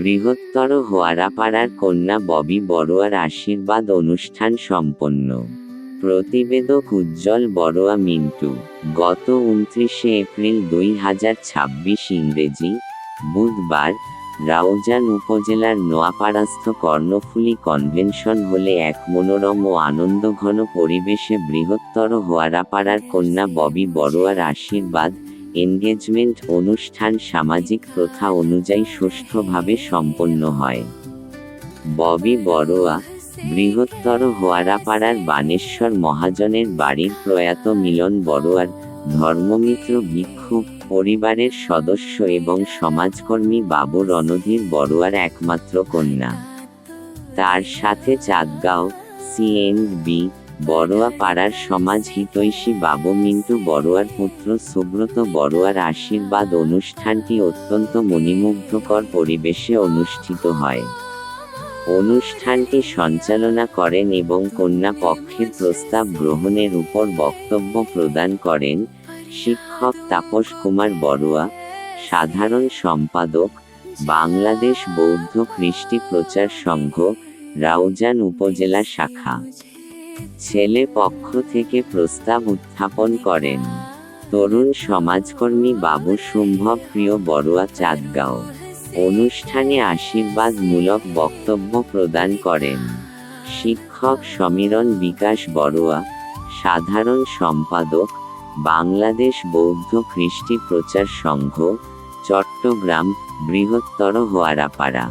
বৃহত্তর হোয়ারাপাড়ার কন্যা ববি বড়ুয়ার আশীর্বাদ অনুষ্ঠান সম্পন্ন। প্রতিবেদক উজ্জ্বল বড়ুয়া মিন্টু। গত 29 এপ্রিল 2026 ইংরেজি বুধবার রাউজান উপজেলার নোয়াপাড়াস্থ কর্ণফুলী কনভেনশন হলে এক মনোরম ও আনন্দঘন পরিবেশে বৃহত্তর হোয়ারাপাড়ার কন্যা ববি বড়ুয়ার আশীর্বাদ এনগেজমেন্ট অনুষ্ঠান সামাজিক প্রথা অনুযায়ী সুষ্ঠুভাবে সম্পন্ন হয়। ববি বড়ুয়া বৃহত্তর হোয়ারাপাড়ার বানেশ্বর মহাজনের বাড়ির প্রয়াত মিলন বড়ুয়ার ধর্মমিত্র ভিক্ষুক পরিবারের সদস্য এবং সমাজকর্মী বাবু রণধীর বড়ুয়ার একমাত্র কন্যা। তার সাথে চাঁদগাঁও সি.এন.বি. বড়ুয়া পাড়ার সমাজ হিতৈষী বাবু মিন্টু বড়ুয়ার পুত্র সুব্রত বড়ুয়ার আশীর্বাদ অনুষ্ঠানটি অত্যন্ত মনোমুগ্ধকর পরিবেশে অনুষ্ঠিত হয়। অনুষ্ঠানটি সঞ্চালনা করেন এবং কন্যা পক্ষের প্রস্তাব গ্রহণের উপর বক্তব্য প্রদান করেন শিক্ষক তাপস কুমার বড়ুয়া, সাধারণ সম্পাদক, বাংলাদেশ বৌদ্ধ খ্রিস্টি প্রচার সংঘ, রাউজান উপজেলা শাখা। ছেলে পক্ষ থেকে প্রস্তাব উত্থাপন করেন তরুণ সমাজকর্মী বাবু সম্ভব প্রিয় বড়ুয়া চাঁদগাঁও। অনুষ্ঠানে আশীর্বাদমূলক বক্তব্য প্রদান করেন শিক্ষক সমীরণ বিকাশ বড়ুয়া, সাধারণ সম্পাদক, বাংলাদেশ বৌদ্ধ খ্রিস্টি প্রচার সংঘ, চট্টগ্রাম, বৃহত্তর হোয়ারাপাড়া।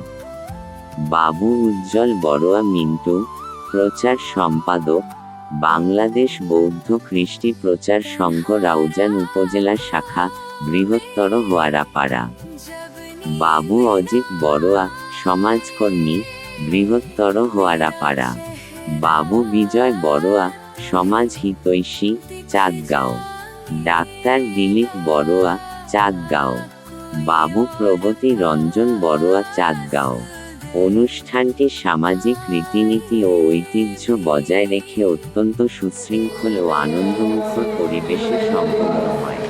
বাবু উজ্জ্বল বড়ুয়া মিন্টু, প্রচার সম্পাদক, বাংলাদেশ বৌদ্ধ খ্রিস্টি প্রচার সংঘ রাউজান উপজেলা শাখা, বৃহত্তর হোয়ারাপাড়া। বাবু অজিত বড়ুয়া, সমাজকর্মী, বৃহত্তর হোয়ারাপাড়া। বাবু বিজয় বড়ুয়া, সমাজ হিতৈষী, চাঁদগাঁও। ডাক্তার দিলীপ বড়ুয়া, চাঁদগাঁও। বাবু প্রগতি রঞ্জন বড়ুয়া, চাঁদগাঁও। অনুষ্ঠানটি সামাজিক রীতিনীতি ও ঐতিহ্য বজায় রেখে অত্যন্ত সুশৃঙ্খল ও আনন্দমুখর পরিবেশে সম্পন্ন হয়।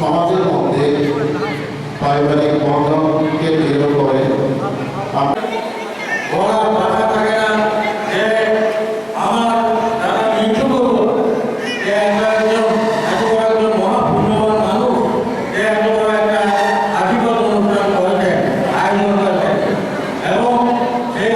সমাজের মধ্যে পারিবারিক বন্ধনকে দৃঢ় করে। বলার ভাষা থাকে না যে আমার তারা মৃত্যু করব, যে একজন এত বড় একজন মহাপুণ্যবান মানুষ, যে এত বড় একটা আশীর্বাদ অনুষ্ঠান করেছেন, আয়োজন করেছেন, এবং সেই